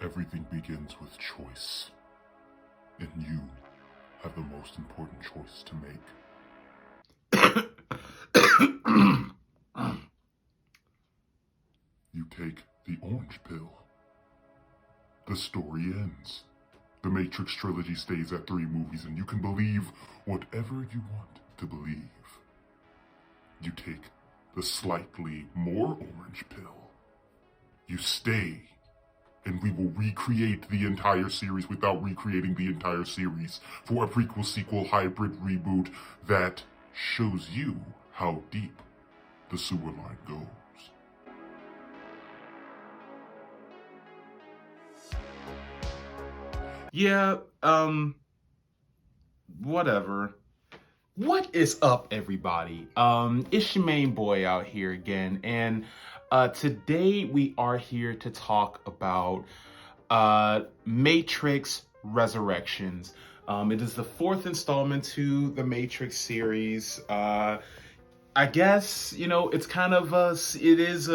Everything begins with choice, and you have the most important choice to make. You take the orange pill. The story ends. The Matrix trilogy stays at 3 movies, and you can believe whatever you want to believe. You take the slightly more orange pill. You stay, and we will recreate the entire series without recreating the entire series for a prequel, sequel, hybrid reboot that shows you how deep the sewer line goes. Yeah, whatever. What is up, everybody? It's your main boy out here again, and today we are here to talk about Matrix Resurrections. It is the 4th installment to the Matrix series. I guess, it's kind of it is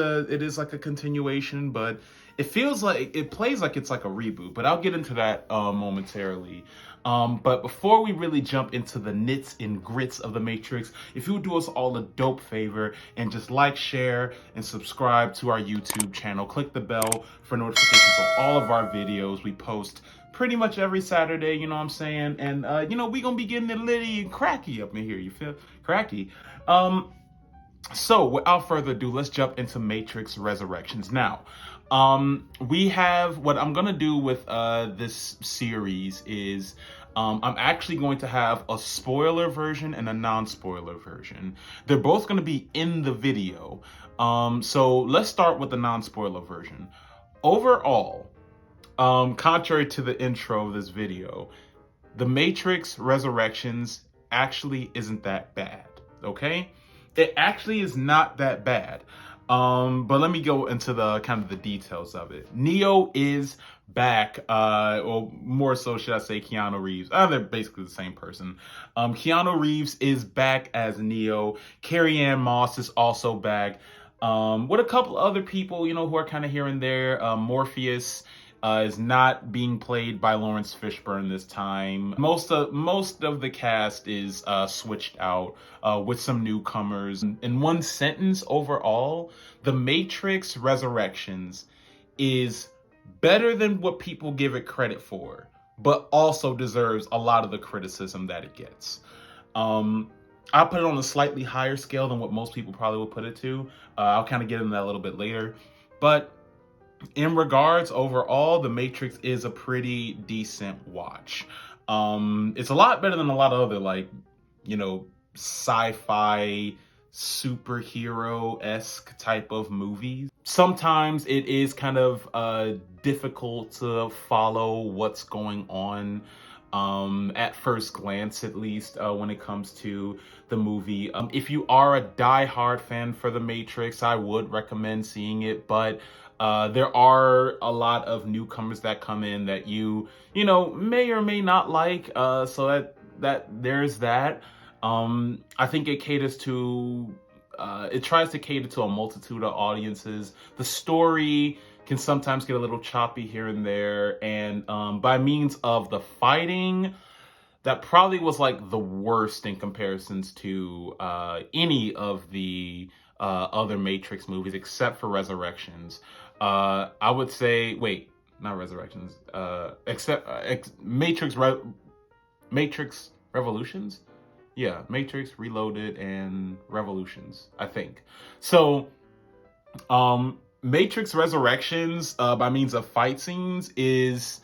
like a continuation, but it feels like it plays like it's like a reboot. But I'll get into that momentarily. But before we really jump into the nits and grits of the Matrix, if you would do us all a dope favor and just like, share, and subscribe to our YouTube channel, click the bell for notifications on all of our videos. We post pretty much every Saturday, you know what I'm saying? And, we gonna be getting it litty and cracky up in here, you feel? Cracky. So without further ado, let's jump into Matrix Resurrections. Now, we have, what I'm gonna do with this series is I'm actually going to have a spoiler version and a non-spoiler version. They're both gonna be in the video. So let's start with the non-spoiler version. Overall, contrary to the intro of this video, The Matrix Resurrections actually isn't that bad, okay? It actually is not that bad. But let me go into the kind of the details of it. Neo is back, or more so should I say Keanu Reeves. They're basically the same person. Keanu Reeves is back as Neo. Carrie-Anne Moss is also back. With a couple other people, who are kind of here and there. Morpheus is not being played by Lawrence Fishburne this time. Most of the cast is switched out with some newcomers. In one sentence, overall, The Matrix Resurrections is better than what people give it credit for, but also deserves a lot of the criticism that it gets. I'll put it on a slightly higher scale than what most people probably would put it to. I'll kind of get into that a little bit later, but in regards overall, The Matrix is a pretty decent watch. It's a lot better than a lot of other sci-fi superhero-esque type of movies. Sometimes it is kind of difficult to follow what's going on at first glance, at least when it comes to the movie. If you are a die-hard fan for The Matrix, I would recommend seeing it, but there are a lot of newcomers that come in that you may or may not like. So that there's that. I think it caters to it tries to cater to a multitude of audiences. The story can sometimes get a little choppy here and there, and by means of the fighting, that probably was like the worst in comparisons to any of the other Matrix movies except for Resurrections. I would say, wait, not Resurrections, except Matrix Revolutions? Yeah, Matrix Reloaded and Revolutions, I think. So, Matrix Resurrections, by means of fight scenes, is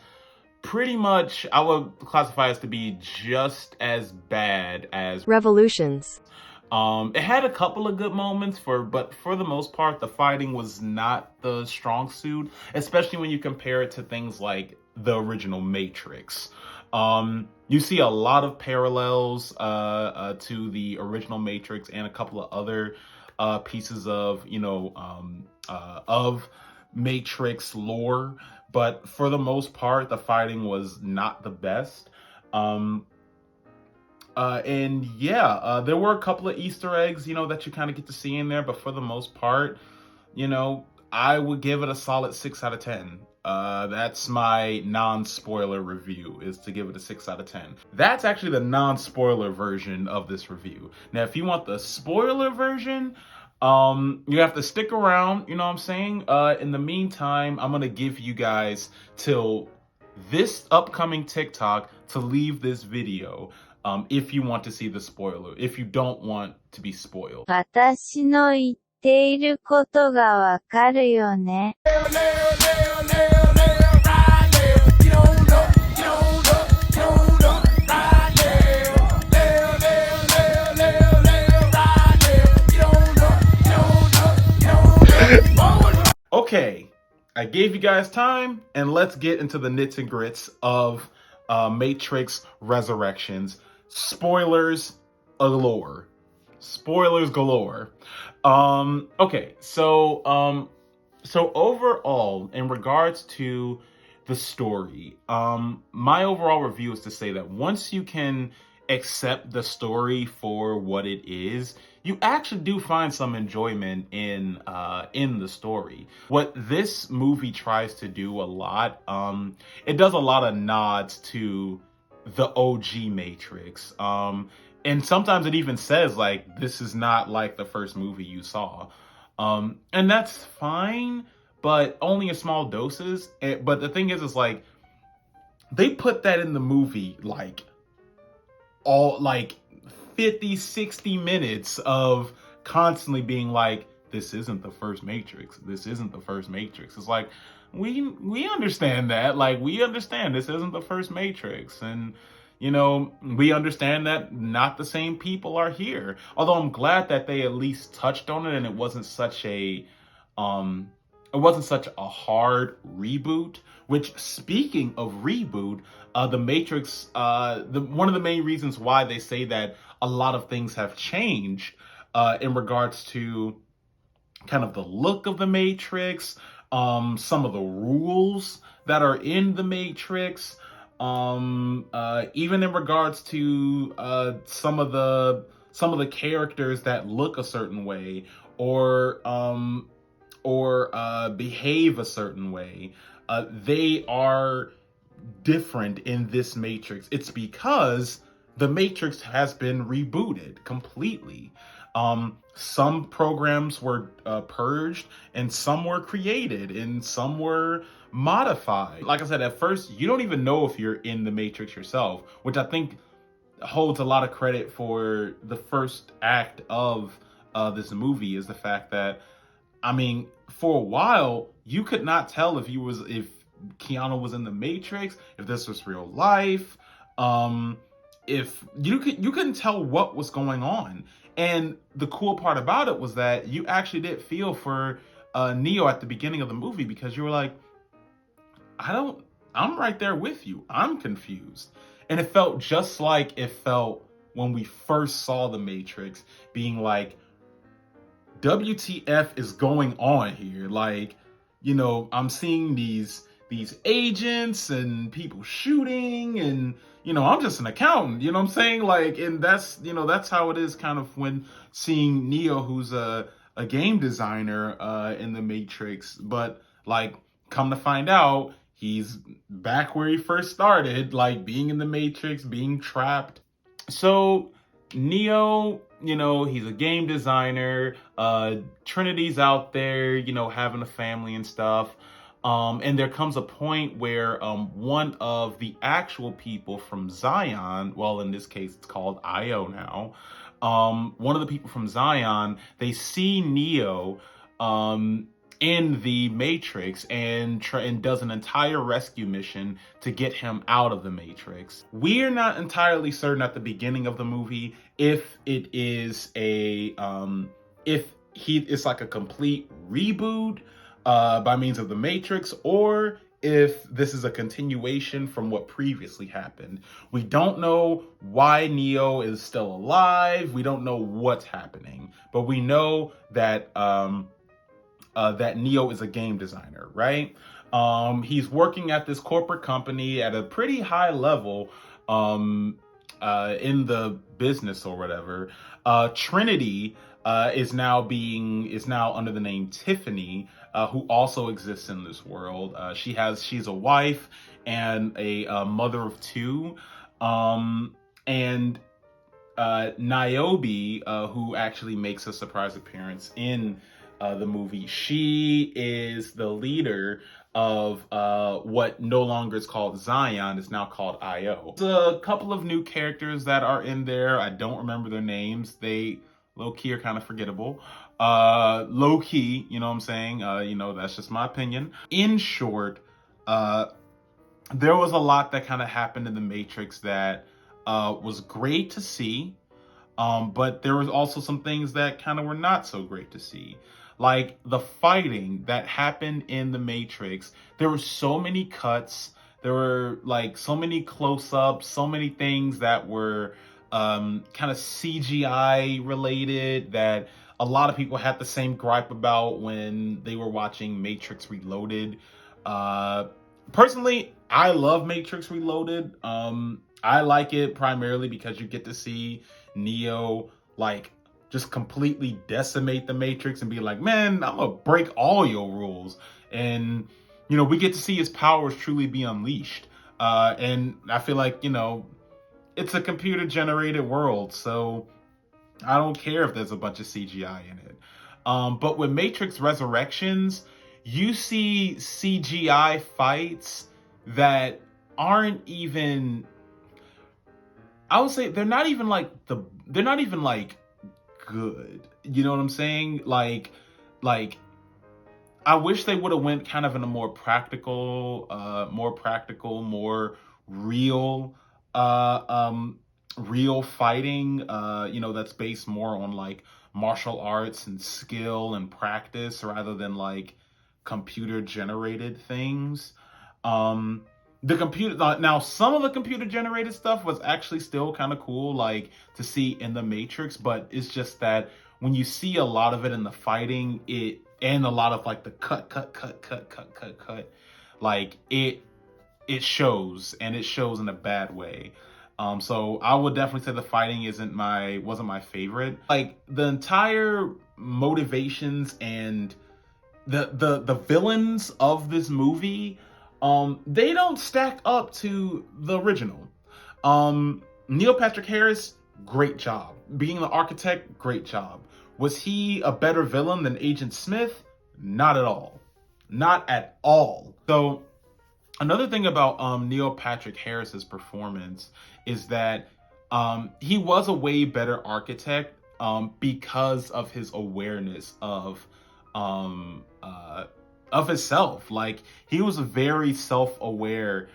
pretty much, I would classify as to be just as bad as Revolutions. It had a couple of good moments, but for the most part, the fighting was not the strong suit, especially when you compare it to things like the original Matrix. You see a lot of parallels to the original Matrix and a couple of other pieces of of Matrix lore, but for the most part, the fighting was not the best. And yeah, there were a couple of Easter eggs, that you kind of get to see in there, but for the most part, I would give it a solid 6 out of 10. That's my non-spoiler review, is to give it a 6 out of 10. That's actually the non-spoiler version of this review. Now, if you want the spoiler version, you have to stick around, you know what I'm saying? In the meantime, I'm gonna give you guys till this upcoming TikTok to leave this video, if you want to see the spoiler, if you don't want to be spoiled. 私の言っていることがわかるよね。Okay, I gave you guys time, and let's get into the nits and grits of Matrix Resurrections. Spoilers galore. Spoilers galore. Okay, so overall, in regards to the story, my overall review is to say that once you can accept the story for what it is, you actually do find some enjoyment in the story. What this movie tries to do a lot, it does a lot of nods to the OG Matrix. And sometimes it even says, like, this is not like the first movie you saw. And that's fine, but only in small doses. But the thing is like, they put that in the movie, like, all, like, 50, 60 minutes of constantly being like, this isn't the first Matrix. This isn't the first Matrix. It's like, we understand that. Like, we understand this isn't the first Matrix. And, you know, we understand that not the same people are here. Although I'm glad that they at least touched on it and it wasn't such a hard reboot. Which, speaking of reboot, the Matrix, one of the main reasons why they say that a lot of things have changed in regards to kind of the look of the Matrix, some of the rules that are in the Matrix, even in regards to some of the characters that look a certain way or behave a certain way. They are different in this Matrix. It's because the Matrix has been rebooted completely. Some programs were purged, and some were created, and some were modified. Like I said, at first, you don't even know if you're in the Matrix yourself, which I think holds a lot of credit for the first act of this movie, is the fact that, I mean, for a while, you could not tell if Keanu was in the Matrix, if this was real life, if you couldn't tell what was going on. And the cool part about it was that you actually did feel for Neo at the beginning of the movie, because you were like, I'm right there with you. I'm confused. And it felt just like it felt when we first saw the Matrix, being like, WTF is going on here? Like, you know, I'm seeing these agents and people shooting, and, you know, I'm just an accountant, you know what I'm saying? Like, and that's, you know, that's how it is kind of when seeing Neo, who's a game designer in the Matrix. But, like, come to find out, he's back where he first started, like, being in the Matrix, being trapped. So Neo, you know, he's a game designer. Trinity's out there, you know, having a family and stuff. And there comes a point where one of the actual people from Zion, well, in this case, it's called IO now. One of the people from Zion, they see Neo in the Matrix and does an entire rescue mission to get him out of the Matrix. We're not entirely certain at the beginning of the movie if it is it's like a complete reboot by means of the Matrix, or if this is a continuation from what previously happened. We don't know why Neo is still alive. We don't know what's happening, but we know that that Neo is a game designer, right? He's working at this corporate company at a pretty high level in the business or whatever. Trinity is now under the name Tiffany, who also exists in this world. She's a wife and a mother of two, and Niobe, who actually makes a surprise appearance in the movie. She is the leader of what no longer is called Zion, is now called Io. There's a couple of new characters that are in there. I don't remember their names. They low-key are kind of forgettable. Low-key, you know what I'm saying? That's just my opinion. In short, there was a lot that kind of happened in The Matrix that was great to see. But there was also some things that kind of were not so great to see. Like the fighting that happened in The Matrix, there were so many cuts. There were like so many close-ups, so many things that were kind of CGI related that a lot of people had the same gripe about when they were watching Matrix Reloaded. Personally, I love Matrix Reloaded. I like it primarily because you get to see Neo like just completely decimate the Matrix and be like, man, I'm gonna break all your rules. And, we get to see his powers truly be unleashed. And I feel like, it's a computer generated world. So I don't care if there's a bunch of CGI in it. But with Matrix Resurrections, you see CGI fights that aren't even, I would say they're not even like good. You know what I'm saying? Like I wish they would have went kind of in a more practical, more real, real fighting. That's based more on like martial arts and skill and practice rather than like computer generated things. The computer, now some of the computer generated stuff was actually still kind of cool, like to see in The Matrix, but it's just that when you see a lot of it in the fighting, and a lot of like the cut, like it shows, and it shows in a bad way. So I would definitely say the fighting wasn't my favorite. Like the entire motivations and the villains of this movie, they don't stack up to the original. Neil Patrick Harris, great job. Being the architect, great job. Was he a better villain than Agent Smith? Not at all. Not at all. So another thing about Neil Patrick Harris's performance is that he was a way better architect because of his awareness of himself. Like he was a very self-aware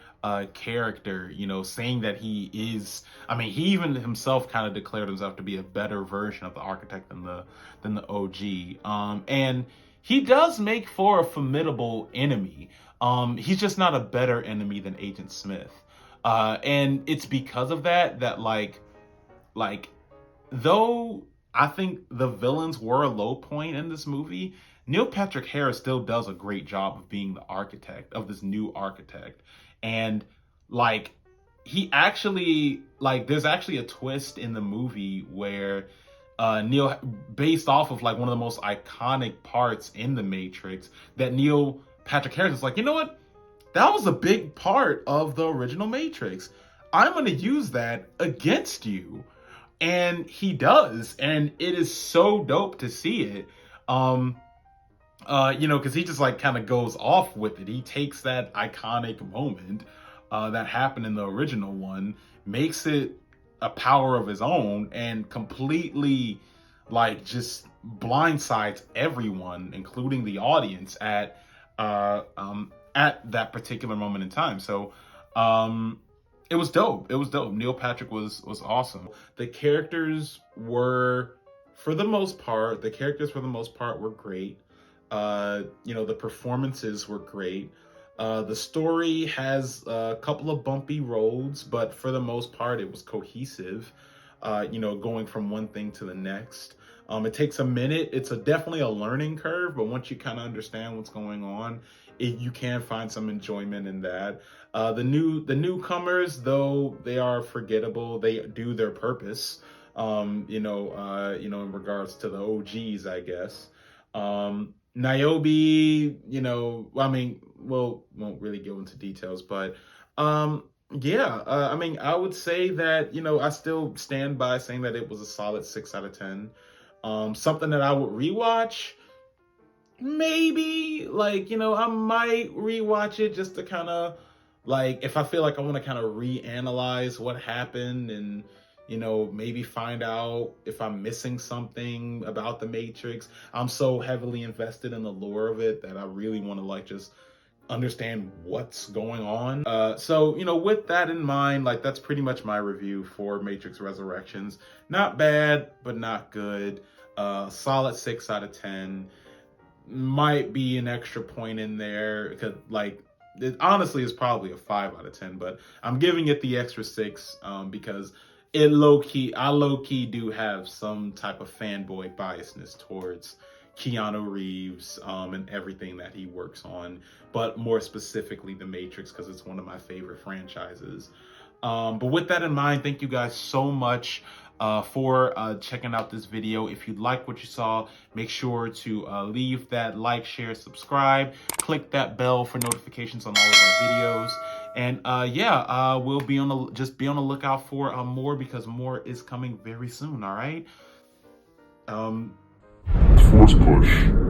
character, saying that he is, he even himself kind of declared himself to be a better version of the architect than the OG. And he does make for a formidable enemy. He's just not a better enemy than Agent Smith. And it's because of that like though I think the villains were a low point in this movie, Neil Patrick Harris still does a great job of being the architect of this new architect. And like he actually, like there's actually a twist in the movie where Neil, based off of like one of the most iconic parts in The Matrix, that Neil Patrick Harris is like, you know what? That was a big part of the original Matrix. I'm going to use that against you. And he does. And it is so dope to see it. Because he just like kind of goes off with it. He takes that iconic moment that happened in the original one, makes it a power of his own, and completely like just blindsides everyone, including the audience, at that particular moment in time. So it was dope. It was dope. Neil Patrick was awesome. The characters were, for the most part, were great. The performances were great. The story has a couple of bumpy roads, but for the most part, it was cohesive, going from one thing to the next. It takes a minute. It's definitely a learning curve, but once you kind of understand what's going on, you can find some enjoyment in that. The newcomers, though they are forgettable, they do their purpose. in regards to the OGs, I guess. Niobe, won't really go into details, but I would say that, I still stand by saying that it was a solid 6 out of 10. Something that I would rewatch, maybe, I might rewatch it just to kind of, if I feel like I want to kind of reanalyze what happened and, maybe find out if I'm missing something about the Matrix. I'm so heavily invested in the lore of it that I really want to just understand what's going on. So, with that in mind, that's pretty much my review for Matrix Resurrections. Not bad, but not good. Solid 6 out of 10. Might be an extra point in there because it honestly is probably a 5 out of 10, but I'm giving it the extra 6 because I low key do have some type of fanboy biasness towards Keanu Reeves and everything that he works on, but more specifically The Matrix because it's one of my favorite franchises. But with that in mind, thank you guys so much for checking out this video. If you like what you saw, make sure to leave that like, share, subscribe, click that bell for notifications on all of our videos. And we'll be on the lookout for more because more is coming very soon. All right. Force push.